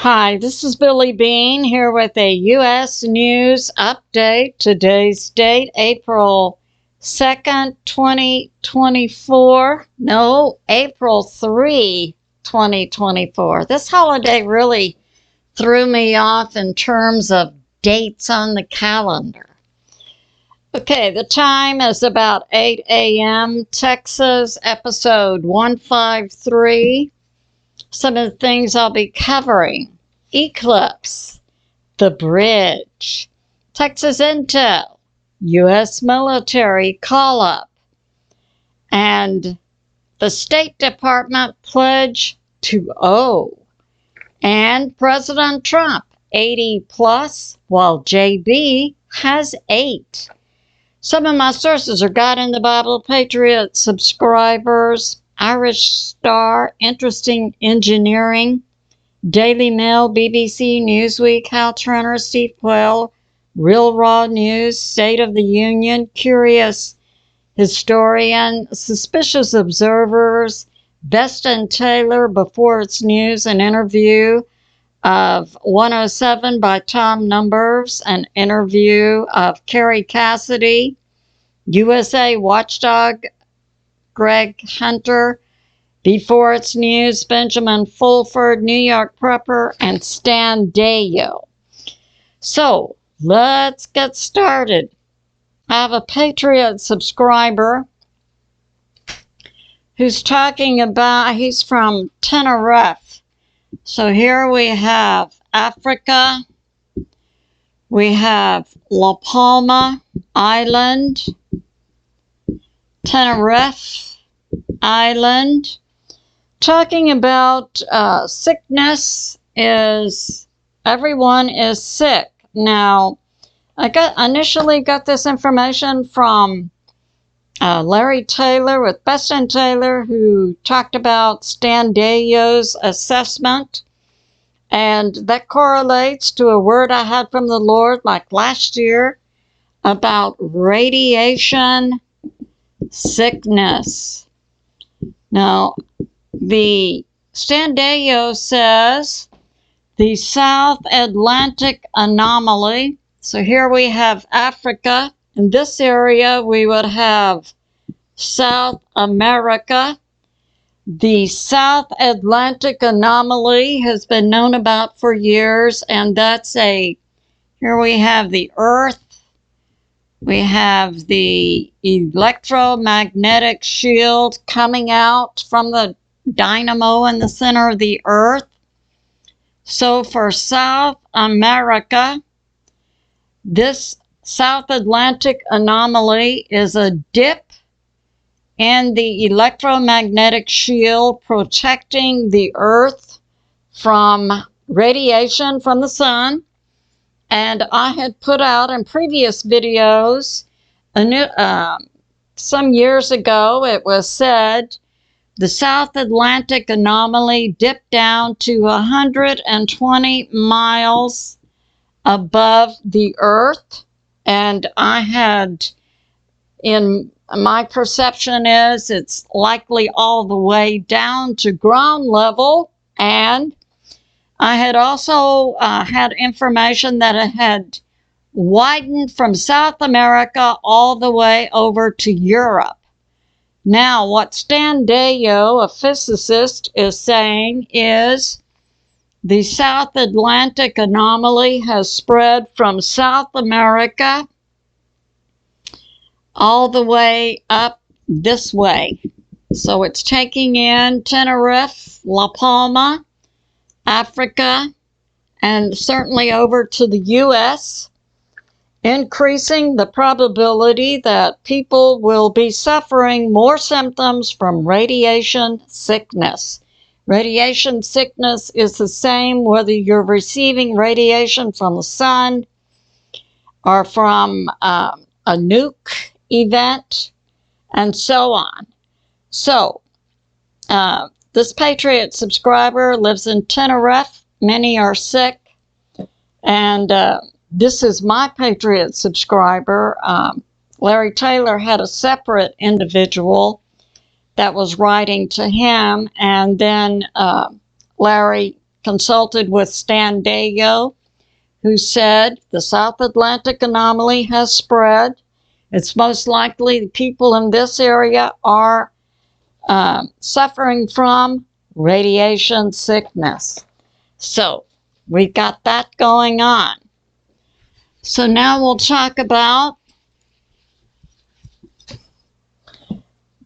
Hi, this is Billie Beene here with a U.S. News update. Today's date, April 2nd, 2024. No, April 3, 2024. This holiday really threw me off in terms of dates on the calendar. Okay, the time is about 8 a.m. Texas, episode 153. Some of the things I'll be covering: Eclipse, the bridge, Texas Intel, U.S. military call-up, and the State Department pledge to owe, and President Trump 80 plus while JB has 8. Some of my sources are God in the Bible, Patriot subscribers, Irish Star, Interesting Engineering, Daily Mail, BBC, Newsweek, Hal Turner, Steve Quayle, Real Raw News, State of the Union, Curious Historian, Suspicious Observers, Best and Taylor, Before It's News, an interview of 107 by Tom Numbers, an interview of KERRY CASSIDY, USA Watchdog, Greg Hunter, Before It's News, Benjamin Fulford, New York Prepper, and Stan DEYO. So, let's get started. I have a Patriot subscriber who's talking about, he's from Tenerife. So here we have Africa, we have La Palma Island, Tenerife Island. Talking about sickness is, everyone is sick. Now, I initially got this information from Larry Taylor with Best and Taylor, who talked about Stan DEYO's assessment, and that correlates to a word I had from the Lord like last year about radiation sickness. Now, the Stan DEYO says the South Atlantic anomaly. So here we have Africa. In this area, we would have South America. The South Atlantic anomaly has been known about for years, and that's here we have the Earth. We have the electromagnetic shield coming out from the dynamo in the center of the Earth. So for South America, this South Atlantic anomaly is a dip in the electromagnetic shield protecting the Earth from radiation from the sun. And I had put out in previous videos, some years ago, it was said the South Atlantic anomaly dipped down to 120 miles above the Earth. And I had, in my perception is, it's likely all the way down to ground level. And I had also had information that it had widened from South America all the way over to Europe. Now, what Stan DEYO, a physicist, is saying is the South Atlantic anomaly has spread from South America all the way up this way. So it's taking in Tenerife, La Palma, Africa, and certainly over to the U.S., increasing the probability that people will be suffering more symptoms from radiation sickness. Radiation sickness is the same whether you're receiving radiation from the sun or from a nuke event, and so on. So, this Patriot subscriber lives in Tenerife. Many are sick. And this is my Patriot subscriber. Larry Taylor had a separate individual that was writing to him, and then Larry consulted with Stan DEYO, who said the South Atlantic anomaly has spread. It's most likely the people in this area are suffering from radiation sickness. So we got that going on. So now we'll talk about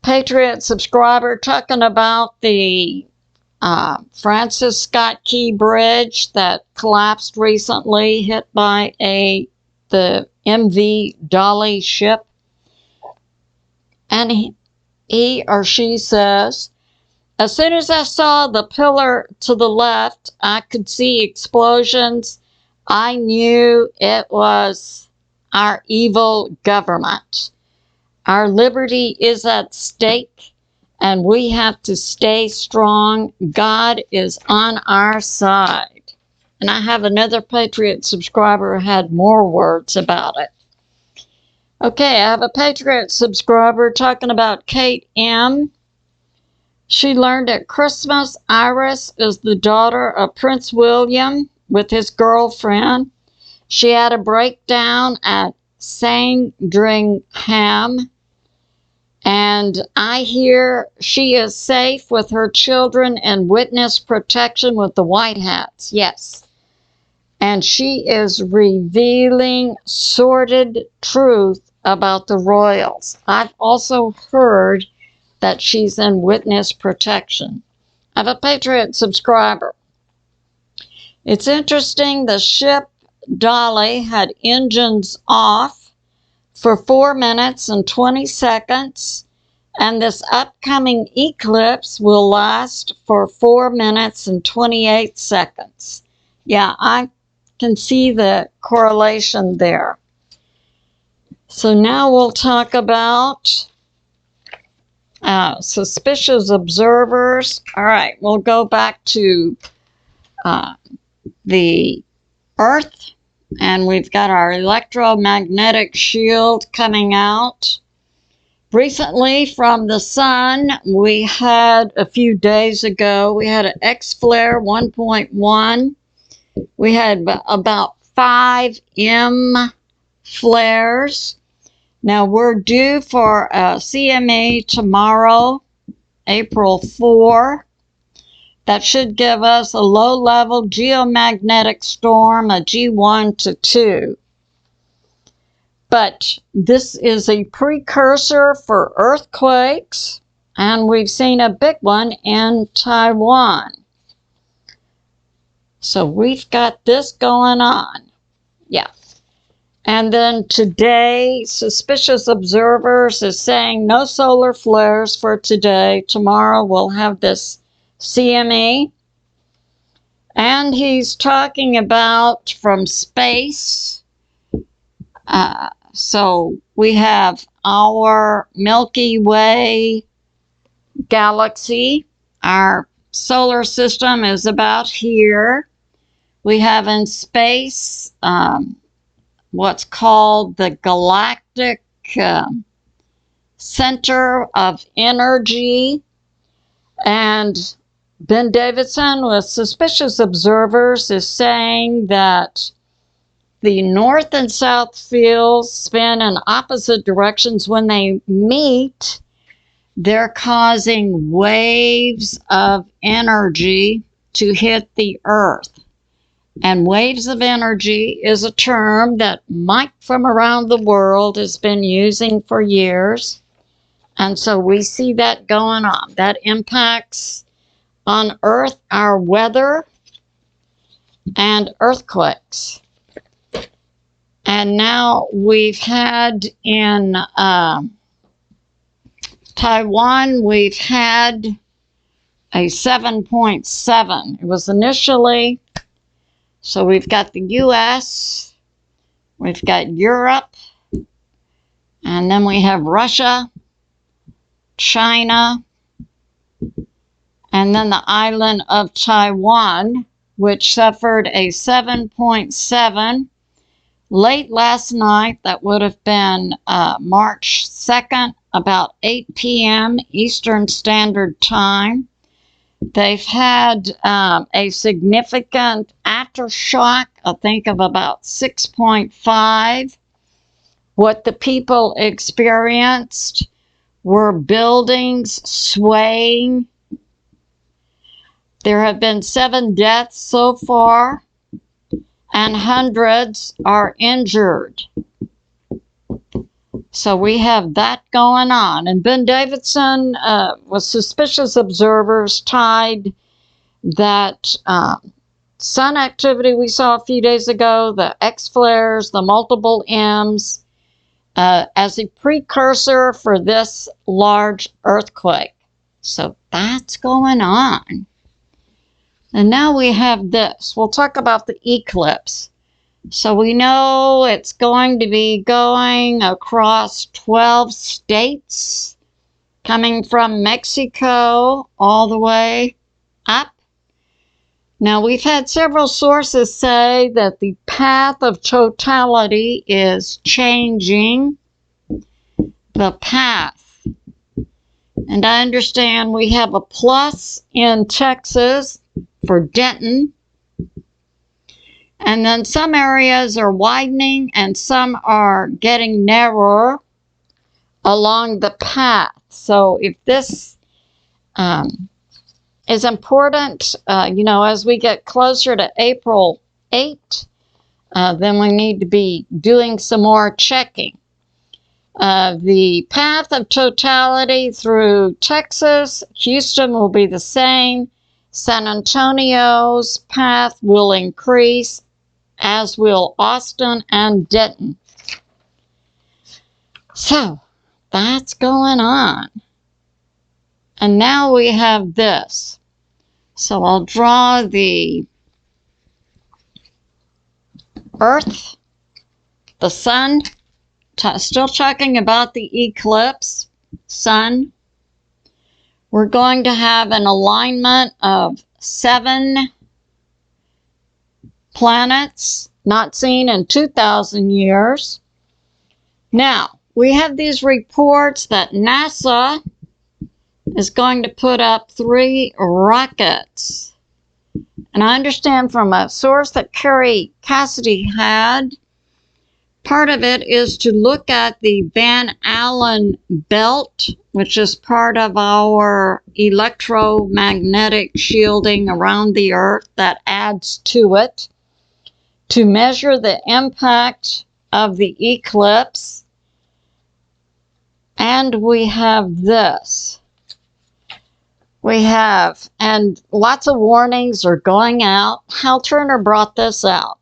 Patriot subscriber talking about the Francis Scott Key Bridge that collapsed recently, hit by the MV Dolly ship. And he or she says, as soon as I saw the pillar to the left, I could see explosions. I knew it was our evil government. Our liberty is at stake, and we have to stay strong. God is on our side. And I have another Patriot subscriber who had more words about it. Okay, I have a Patriot subscriber talking about Kate M. She learned at Christmas Iris is the daughter of Prince William with his girlfriend. She had a breakdown at Sandringham, and I hear she is safe with her children and witness protection with the White Hats. Yes. And she is revealing sordid truth about the royals. I've also heard that she's in witness protection. I have a Patriot subscriber. It's interesting, the ship Dolly had engines off for 4 minutes and 20 seconds, and this upcoming eclipse will last for 4 minutes and 28 seconds. Yeah, I can see the correlation there. So now we'll talk about suspicious observers. All right, we'll go back to the Earth, and we've got our electromagnetic shield coming out. Recently from the sun, we had a few days ago, we had an X-flare 1.1. We had about 5 M flares. Now we're due for a CME tomorrow, April 4. That should give us a low-level geomagnetic storm, a G1 to 2. But this is a precursor for earthquakes, and we've seen a big one in Taiwan. So we've got this going on. Yeah. And then today, Suspicious Observers is saying no solar flares for today. Tomorrow we'll have this CME. And he's talking about from space. So we have our Milky Way galaxy. Our solar system is about here. We have in space what's called the galactic center of energy. And Ben Davidson with Suspicious Observers is saying that the north and south fields spin in opposite directions. When they meet, they're causing waves of energy to hit the Earth. And waves of energy is a term that Mike from around the world has been using for years. And so we see that going on. That impacts on Earth our weather and earthquakes. And now we've had in Taiwan, we've had a 7.7. It was initially, so we've got the US, we've got Europe, and then we have Russia, China, and then the island of Taiwan, which suffered a 7.7 late last night. That would have been March 2nd, about 8 p.m. Eastern Standard Time. They've had a significant aftershock, I think of about 6.5. What the people experienced were buildings swaying. There have been 7 deaths so far, and hundreds are injured. So we have that going on. And Ben Davidson was suspicious observers tied that sun activity we saw a few days ago, the X flares, the multiple M's, as a precursor for this large earthquake. So that's going on. And now we have this. We'll talk about the eclipse. So we know it's going to be going across 12 states, coming from Mexico all the way up. Now, we've had several sources say that the path of totality is changing the path. And I understand we have a plus in Texas for Denton. And then some areas are widening and some are getting narrower along the path. So if this is important, as we get closer to April 8, then we need to be doing some more checking. The path of totality through Texas, Houston will be the same. San Antonio's path will increase, as will Austin and Denton. So that's going on. And now we have this. So I'll draw the Earth, the Sun, still talking about the eclipse, Sun. We're going to have an alignment of 7 planets, not seen in 2,000 years. Now, we have these reports that NASA is going to put up 3 rockets. And I understand from a source that CASSIDY had, part of it is to look at the Van Allen belt, which is part of our electromagnetic shielding around the Earth that adds to it, to measure the impact of the eclipse. And we have this. We have, and lots of warnings are going out. Hal Turner brought this out.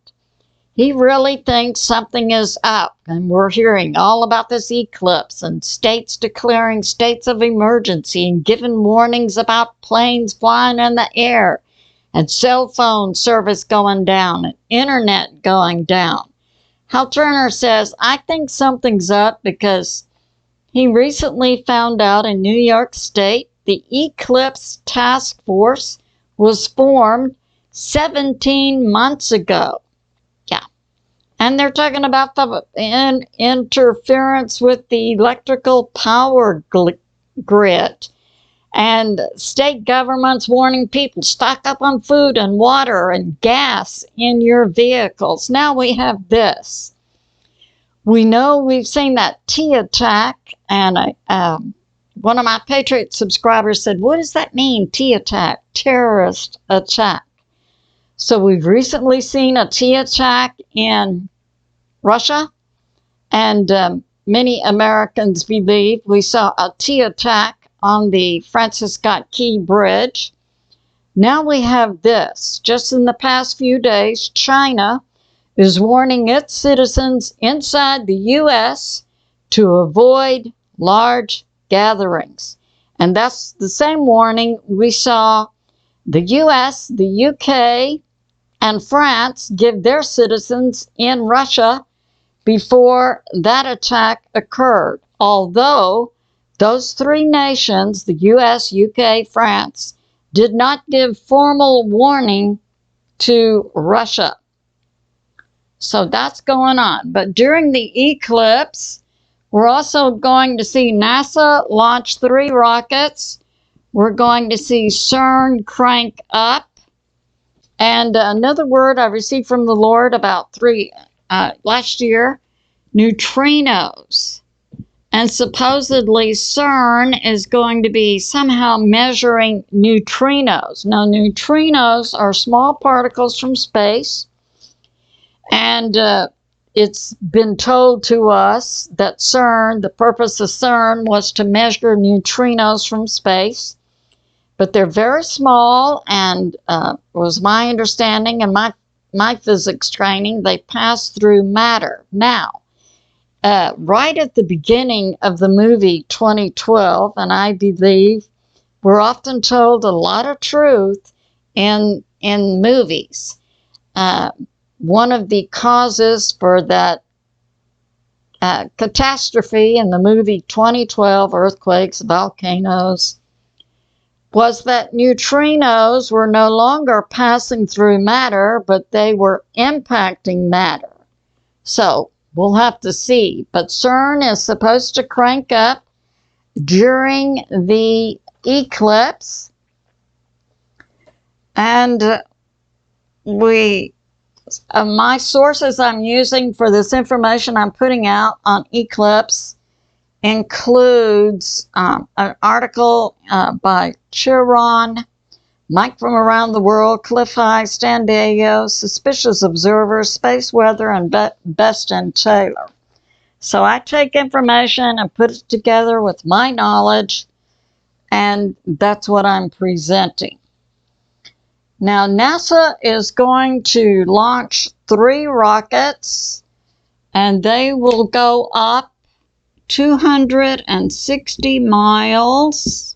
He really thinks something is up, and we're hearing all about this eclipse and states declaring states of emergency and giving warnings about planes flying in the air and cell phone service going down and internet going down. Hal Turner says, I think something's up because he recently found out in New York State the Eclipse Task Force was formed 17 months ago. Yeah. And they're talking about the interference with the electrical power grid. And state governments warning people, stock up on food and water and gas in your vehicles. Now we have this. We know we've seen that T attack, and one of my Patriot subscribers said, what does that mean, T attack, terrorist attack? So we've recently seen a T attack in Russia, and many Americans believe we saw a T attack on the Francis Scott Key Bridge. Now we have this. Just in the past few days, China is warning its citizens inside the U.S. to avoid large gatherings. And that's the same warning we saw the U.S., the U.K., and France give their citizens in Russia before that attack occurred. Although those 3 nations, the U.S., U.K., France, did not give formal warning to Russia. So that's going on. But during the eclipse, we're also going to see NASA launch 3 rockets. We're going to see CERN crank up. And another word I received from the Lord about last year, neutrinos. And supposedly CERN is going to be somehow measuring neutrinos. Now, neutrinos are small particles from space. And it's been told to us that CERN, the purpose of CERN was to measure neutrinos from space. But they're very small, and was my understanding in my physics training, they pass through matter. Now, right at the beginning of the movie 2012, and I believe we're often told a lot of truth in movies. One of the causes for that catastrophe in the movie 2012, earthquakes, volcanoes, was that neutrinos were no longer passing through matter, but they were impacting matter. So we'll have to see. But CERN is supposed to crank up during the eclipse. And my sources I'm using for this information I'm putting out on Eclipse includes an article by JUAN, Mike from Around the World, CLIF, DEYO, Suspicious Observer, Space Weather, and Best and Taylor. So I take information and put it together with my knowledge, and that's what I'm presenting. Now, NASA is going to launch 3 rockets, and they will go up 260 miles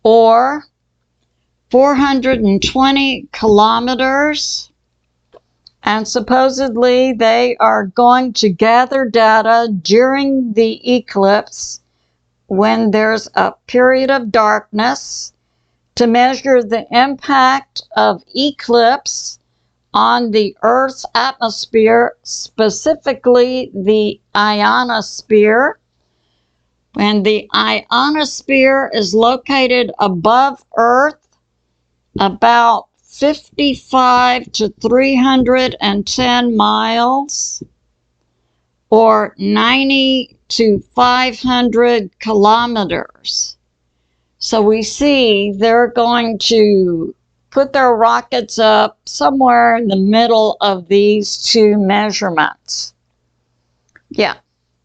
or 420 kilometers. And supposedly they are going to gather data during the eclipse when there's a period of darkness to measure the impact of eclipse on the Earth's atmosphere, specifically the ionosphere. And the ionosphere is located above Earth about 55 to 310 miles or 90 to 500 kilometers. So we see they're going to put their rockets up somewhere in the middle of these 2 measurements. Yeah,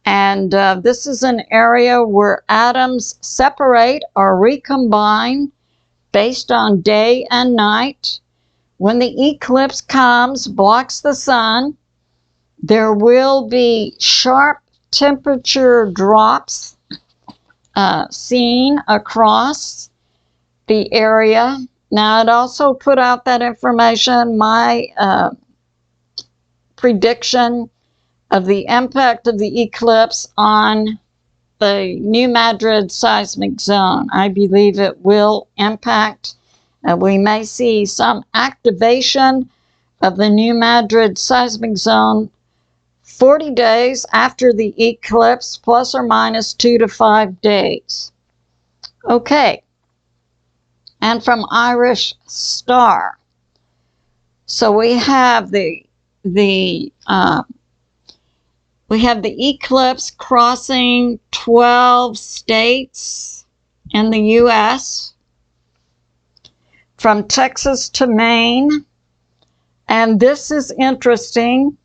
and this is an area where atoms separate or recombine based on day and night. When the eclipse comes, blocks the sun, there will be sharp temperature drops seen across the area. Now, it also put out that information, my prediction of the impact of the eclipse on the New Madrid seismic zone. I believe it will impact. We may see some activation of the New Madrid seismic zone 40 days after the eclipse, plus or minus 2 to 5 days. Okay. And from Irish Star. So we have the eclipse crossing 12 states in the U.S. from Texas to Maine. And this is interesting.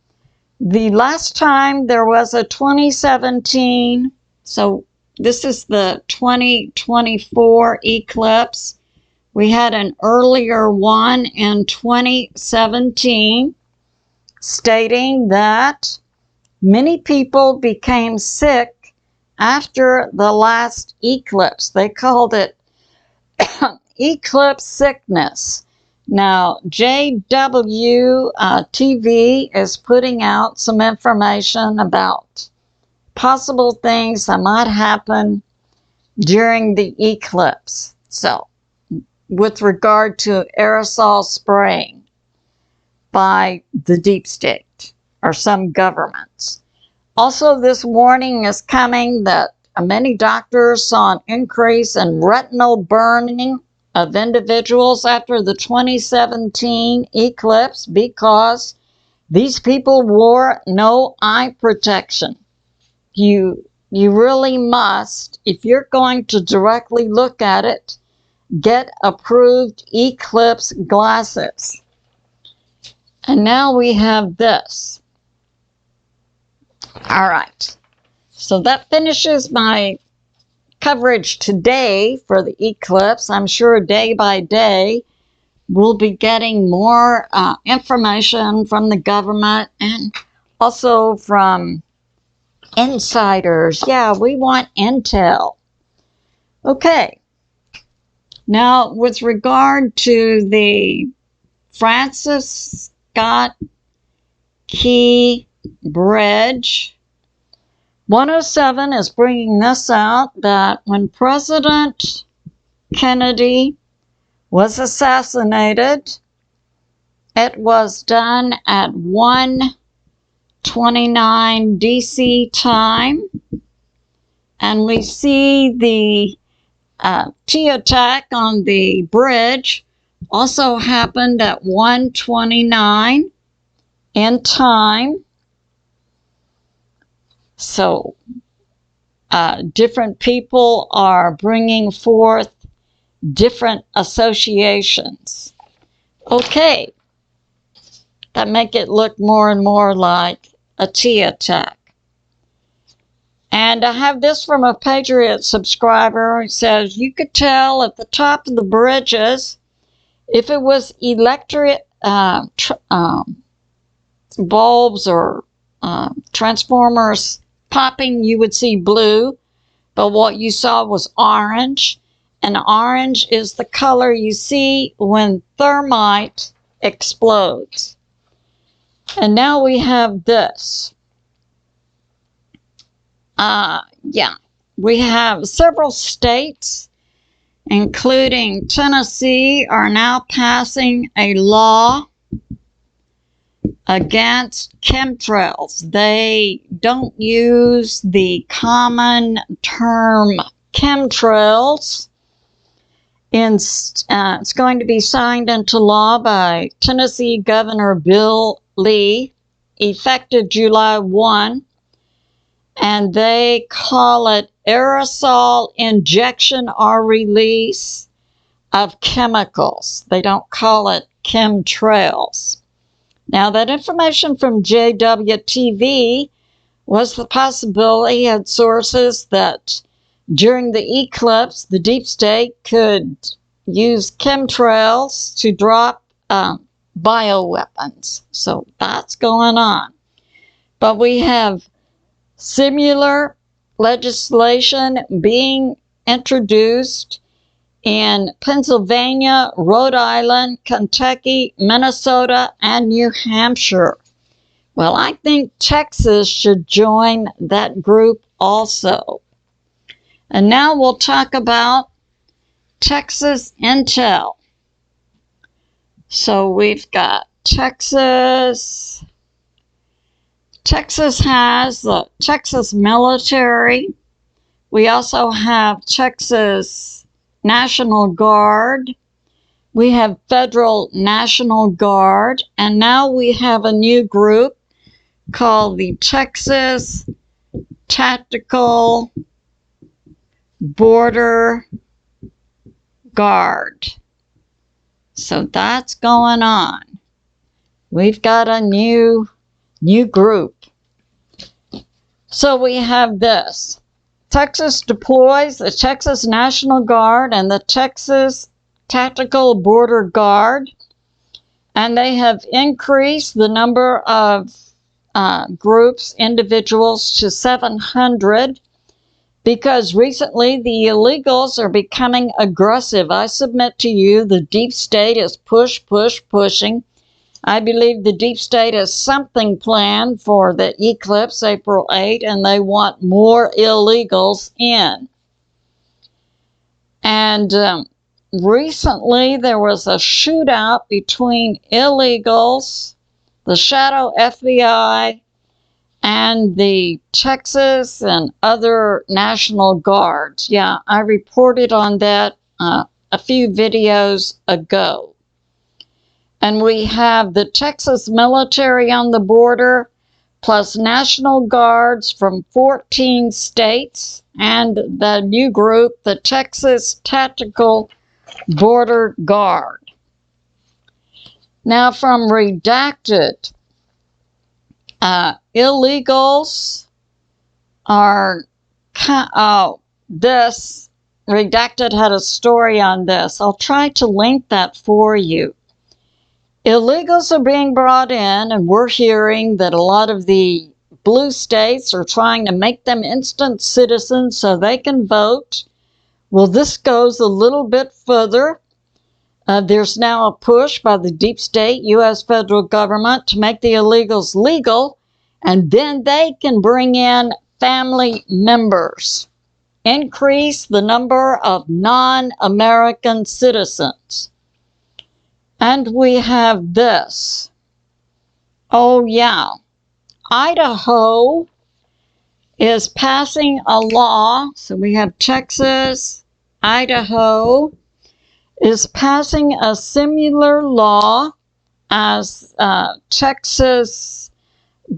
The last time there was a 2017, so this is the 2024 eclipse. We had an earlier one in 2017 stating that many people became sick after the last eclipse. They called it eclipse sickness. Now, JW TV is putting out some information about possible things that might happen during the eclipse. So, with regard to aerosol spraying by the deep state or some governments. Also, this warning is coming that many doctors saw an increase in retinal burning of individuals after the 2017 eclipse because these people wore no eye protection. You really must, if you're going to directly look at it, get approved Eclipse glasses. And now we have this. All right. So that finishes my coverage today for the eclipse. I'm sure day by day we'll be getting more information from the government and also from insiders. Yeah, we want intel. Okay. Now, with regard to the Francis Scott Key Bridge, 107 is bringing this out that when President Kennedy was assassinated, it was done at 1:29 DC time, and we see the T attack on the bridge also happened at 1:29 in time. So different people are bringing forth different associations. Okay, that make it look more and more like a T attack. And I have this from a Patriot subscriber. He says, you could tell at the top of the bridges, if it was electric bulbs or transformers popping, you would see blue. But what you saw was orange. And orange is the color you see when thermite explodes. And now we have this. We have several states, including Tennessee, are now passing a law against chemtrails. They don't use the common term chemtrails. It's going to be signed into law by Tennessee Governor Billie, effective July 1. And they call it aerosol injection or release of chemicals. They don't call it chemtrails. Now, that information from JWTV was the possibility, had sources that during the eclipse, the deep state could use chemtrails to drop bioweapons. So that's going on. But we have similar legislation being introduced in Pennsylvania, Rhode Island, Kentucky, Minnesota, and New Hampshire. Well, I think Texas should join that group also. And now we'll talk about Texas intel. So we've got Texas. Texas has the Texas military. We also have Texas National Guard. We have Federal National Guard. And now we have a new group called the Texas Tactical Border Guard. So that's going on. We've got a new group. So we have this. Texas deploys the Texas National Guard and the Texas Tactical Border Guard, and they have increased the number of groups, individuals, to 700 because recently the illegals are becoming aggressive. I submit to you the deep state is pushing. I believe the deep state has something planned for the eclipse, April 8, and they want more illegals in. And recently there was a shootout between illegals, the shadow FBI, and the Texas and other National Guards. Yeah, I reported on that a few videos ago. And we have the Texas military on the border, plus National Guards from 14 states, and the new group, the Texas Tactical Border Guard. Now from Redacted, illegals are, this, Redacted had a story on this. I'll try to link that for you. Illegals are being brought in, and we're hearing that a lot of the blue states are trying to make them instant citizens so they can vote. Well, this goes a little bit further. There's now a push by the deep state U.S. federal government to make the illegals legal, and then they can bring in family members, increase the number of non-American citizens. And we have this. Oh yeah, Idaho is passing a law. So we have Texas, Idaho is passing a similar law as Texas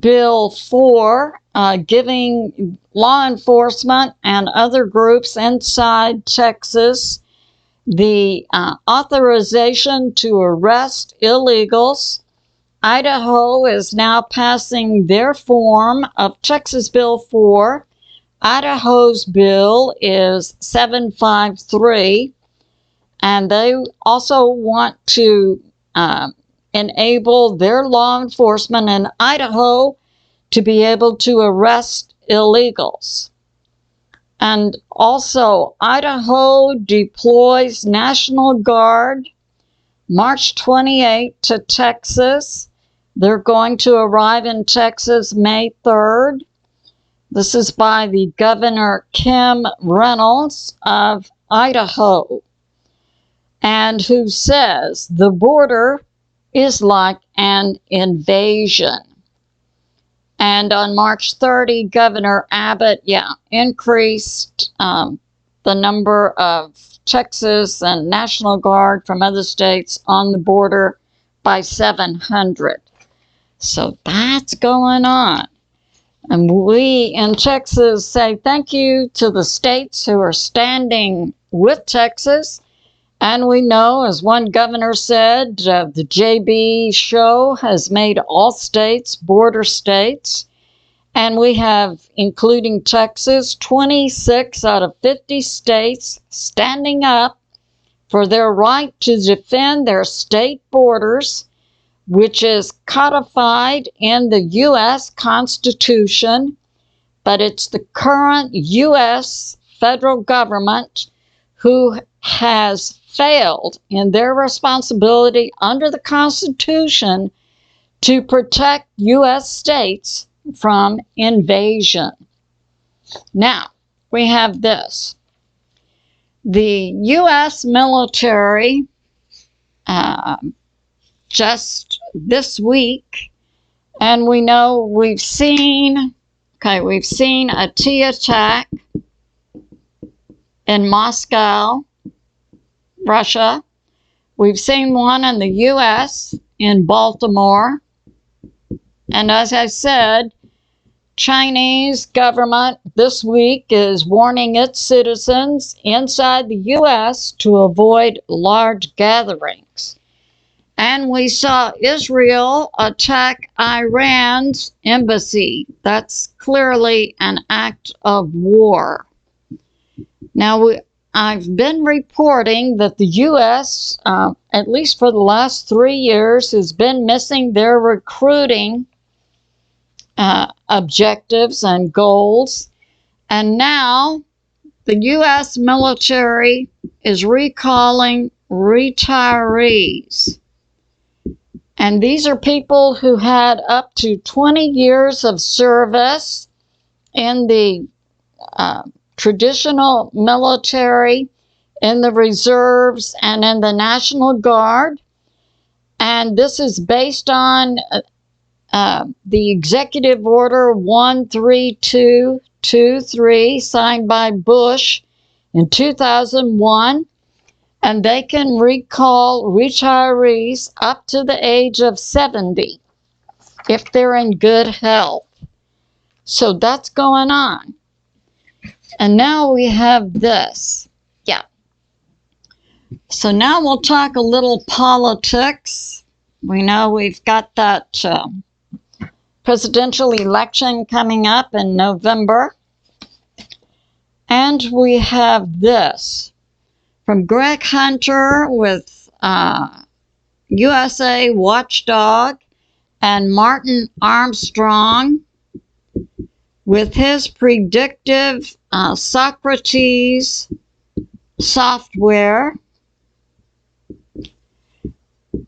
Bill 4, giving law enforcement and other groups inside Texas the authorization to arrest illegals. Idaho is now passing their form of Texas Bill 4. Idaho's bill is 753, and they also want to enable their law enforcement in Idaho to be able to arrest illegals. And also, Idaho deploys National Guard March 28 to Texas. They're going to arrive in Texas May 3rd. This is by the Governor Kim Reynolds of Idaho, and who says the border is like an invasion. And on March 30, Governor Abbott, increased the number of Texas and National Guard from other states on the border by 700. So that's going on. And we in Texas say thank you to the states who are standing with Texas. And we know, as one governor said, the JB show has made all states border states. And we have, including Texas, 26 out of 50 states standing up for their right to defend their state borders, which is codified in the U.S. Constitution. But it's the current U.S. federal government who has failed in their responsibility under the Constitution to protect U.S. states from invasion. Now, we have this. The U.S. military, just this week, and we know we've seen a T attack in Moscow, Russia. We've seen one in the U.S. in Baltimore. And as I said, Chinese government this week is warning its citizens inside the U.S. to avoid large gatherings. And we saw Israel attack Iran's embassy. That's clearly an act of war. Now, I've been reporting that the U.S., at least for the last 3 years, has been missing their recruiting objectives and goals. And now the U.S. military is recalling retirees. And these are people who had up to 20 years of service in the traditional military, in the reserves, and in the National Guard. And this is based on the Executive Order 13223 signed by Bush in 2001, and they can recall retirees up to the age of 70 if they're in good health. So that's going on. And now we have this. Yeah. So now we'll talk a little politics. We know we've got that presidential election coming up in November. And we have this from Greg Hunter with USA Watchdog and Martin Armstrong with his predictive Socrates software.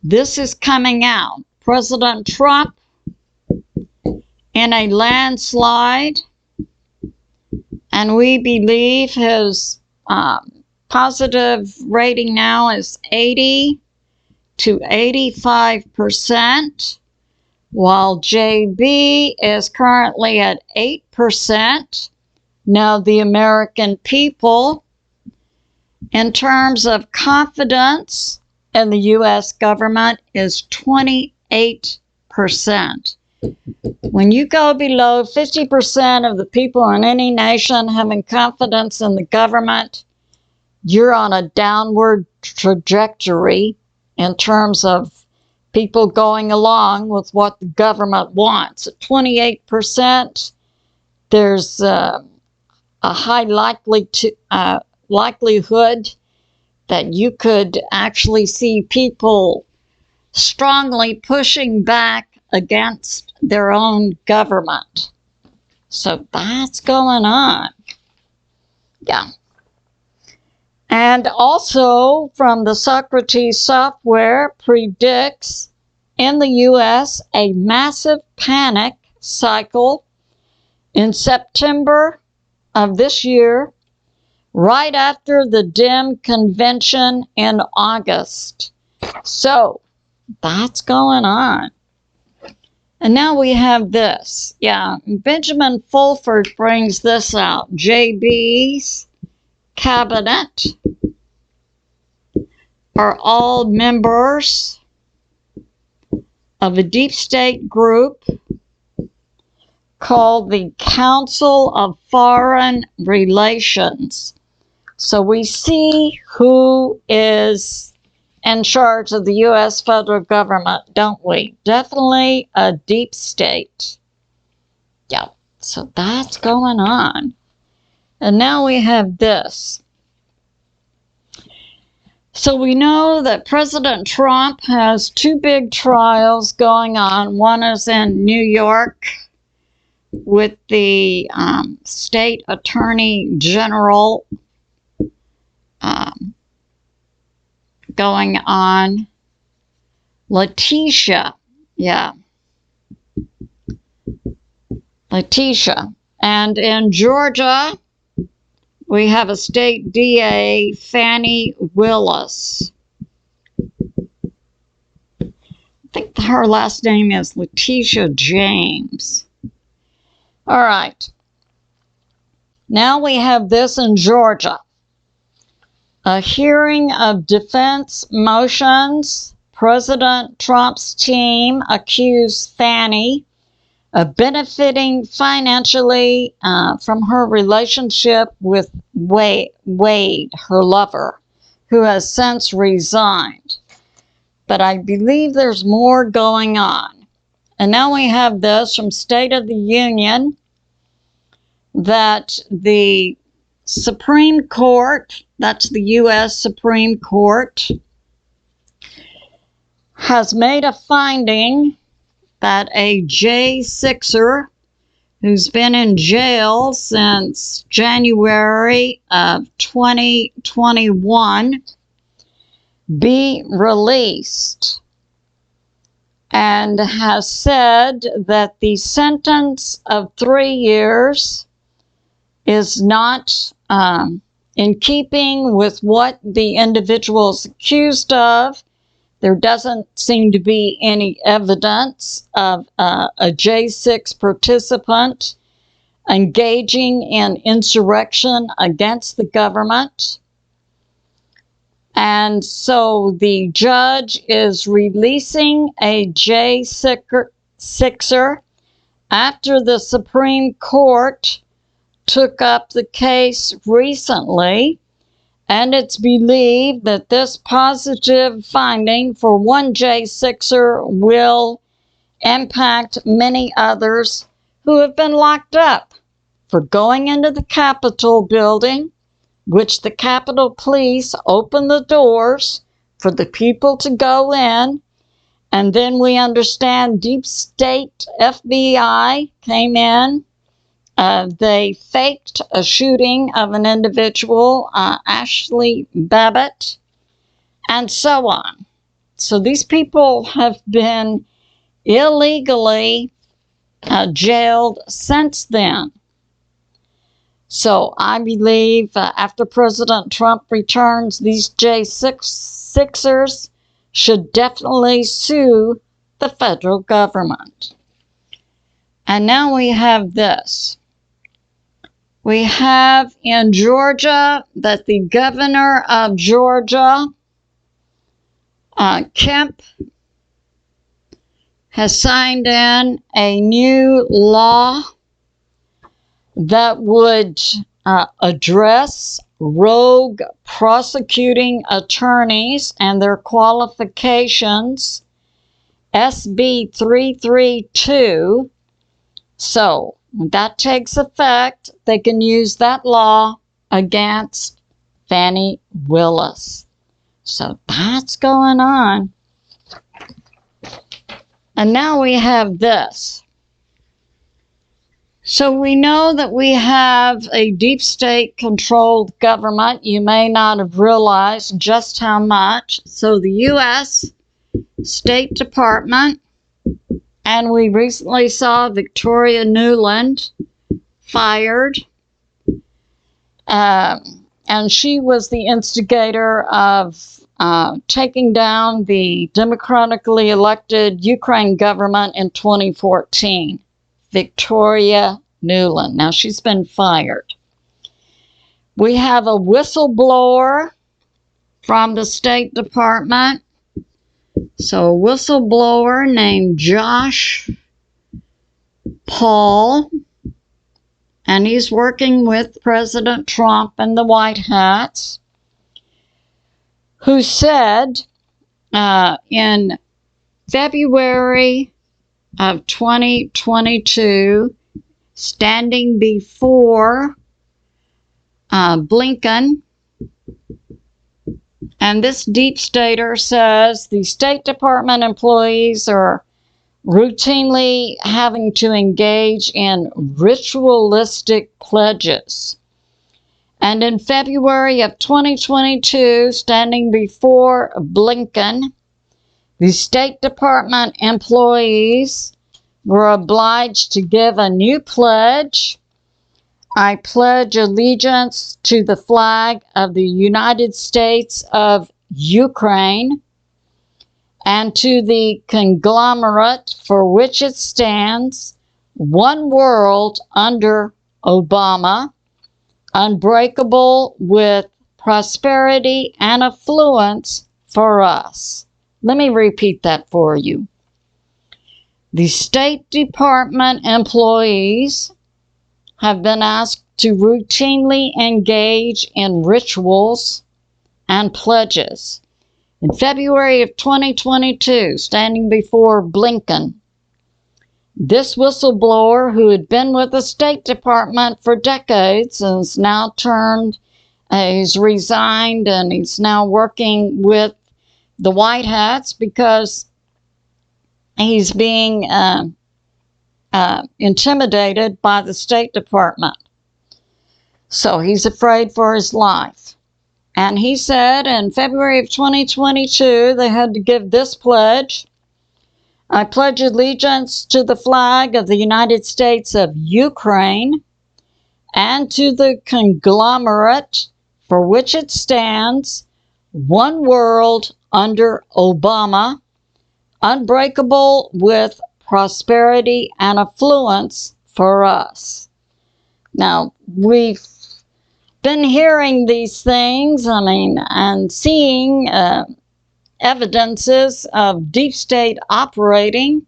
This is coming out. President Trump in a landslide, and we believe his positive rating now is 80 to 85%, while JB is currently at 8%. Now the American people, in terms of confidence in the U.S. government, is 28%. When you go below 50% of the people in any nation having confidence in the government, you're on a downward trajectory in terms of people going along with what the government wants. At 28%, there's a high likelihood that you could actually see people strongly pushing back against their own government. So that's going on. Yeah. And also from the Socrates software predicts in the U.S. a massive panic cycle in September of this year, right after the Dem convention in August. So that's going on. And now we have this. Yeah, Benjamin Fulford brings this out. JB's cabinet are all members of a deep state group called the Council of Foreign Relations. So we see who is in charge of the U.S. federal government, don't we? Definitely a deep state. Yeah, so that's going on. And now we have this. So we know that President Trump has two big trials going on. One is in New York with the state attorney general going on. Letitia. Yeah. Letitia. And in Georgia, we have a state DA, Fannie Willis. I think her last name is Letitia James. All right. Now we have this in Georgia. A hearing of defense motions. President Trump's team accused Fannie of benefiting financially from her relationship with Wade, her lover, who has since resigned. But I believe there's more going on. And now we have this from State of the Union, that the Supreme Court, that's the U.S. Supreme Court, has made a finding that a J6er who's been in jail since January of 2021 be released, and has said that the sentence of 3 years is not in keeping with what the individual is accused of, There doesn't seem to be any evidence of a J6 participant engaging in insurrection against the government. And so the judge is releasing a J6er after the Supreme Court took up the case recently. And it's believed that this positive finding for one J6er will impact many others who have been locked up for going into the Capitol building, which the Capitol Police opened the doors for the people to go in. And then we understand Deep State FBI came in. They faked a shooting of an individual, Ashley Babbitt, and so on. So these people have been illegally jailed since then. So I believe after President Trump returns, these J6ers should definitely sue the federal government. And now we have this. We have in Georgia that the governor of Georgia, Kemp, has signed in a new law that would address rogue prosecuting attorneys and their qualifications, SB 332. So when that takes effect, they can use that law against Fani Willis. So that's going on. And now we have this. So we know that we have a deep state controlled government. You may not have realized just how much. So the US State Department, and we recently saw Victoria Nuland fired. And she was the instigator of taking down the democratically elected Ukraine government in 2014. Victoria Nuland. Now she's been fired. We have a whistleblower from the State Department. So a whistleblower named Josh Paul, and he's working with President Trump and the White Hats, who said in February of 2022, standing before Blinken, and this deep stater says the State Department employees are routinely having to engage in ritualistic pledges. And in February of 2022, standing before Blinken, the State Department employees were obliged to give a new pledge. I pledge allegiance to the flag of the United States of Ukraine and to the conglomerate for which it stands, one world under Obama, unbreakable with prosperity and affluence for us. Let me repeat that for you. The State Department employees have been asked to routinely engage in rituals and pledges. In February of 2022, standing before Blinken, this whistleblower, who had been with the State Department for decades and has now he's resigned and he's now working with the White Hats because he's being intimidated by the State Department. So he's afraid for his life. And he said in February of 2022, they had to give this pledge. I pledge allegiance to the flag of the United States of Ukraine and to the conglomerate for which it stands, one world under Obama, unbreakable with prosperity and affluence for us. Now, we've been hearing these things, and seeing evidences of deep state operating.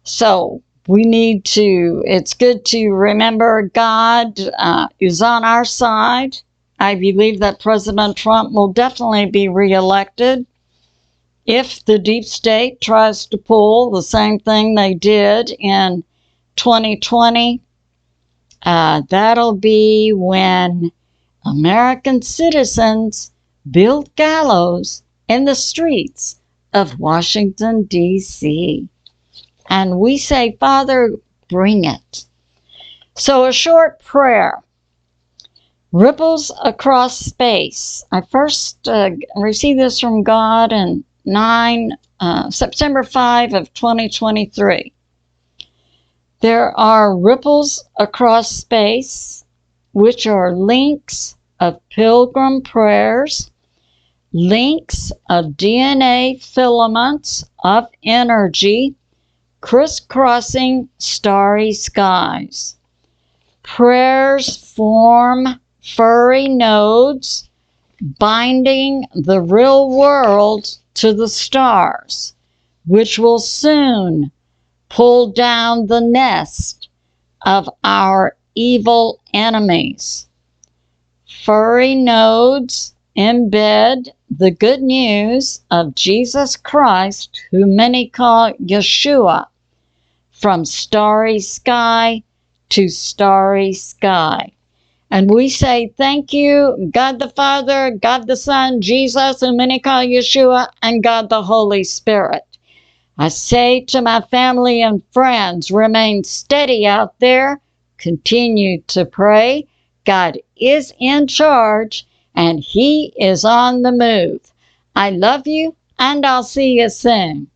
So we need to, it's good to remember God is on our side. I believe that President Trump will definitely be reelected. If the deep state tries to pull the same thing they did in 2020, that'll be when American citizens build gallows in the streets of Washington, D.C. And we say, Father, bring it. So a short prayer. Ripples across space. I first received this from God in September 5 of 2023. There are ripples across space, which are links of pilgrim prayers, links of DNA filaments of energy crisscrossing starry skies. Prayers form furry nodes binding the real world to the stars, which will soon pull down the nest of our evil enemies. Furry nodes embed the good news of Jesus Christ, who many call Yeshua, from starry sky to starry sky. And we say thank you, God the Father, God the Son, Jesus, who many call Yeshua, and God the Holy Spirit. I say to my family and friends, remain steady out there, continue to pray. God is in charge, and He is on the move. I love you, and I'll see you soon.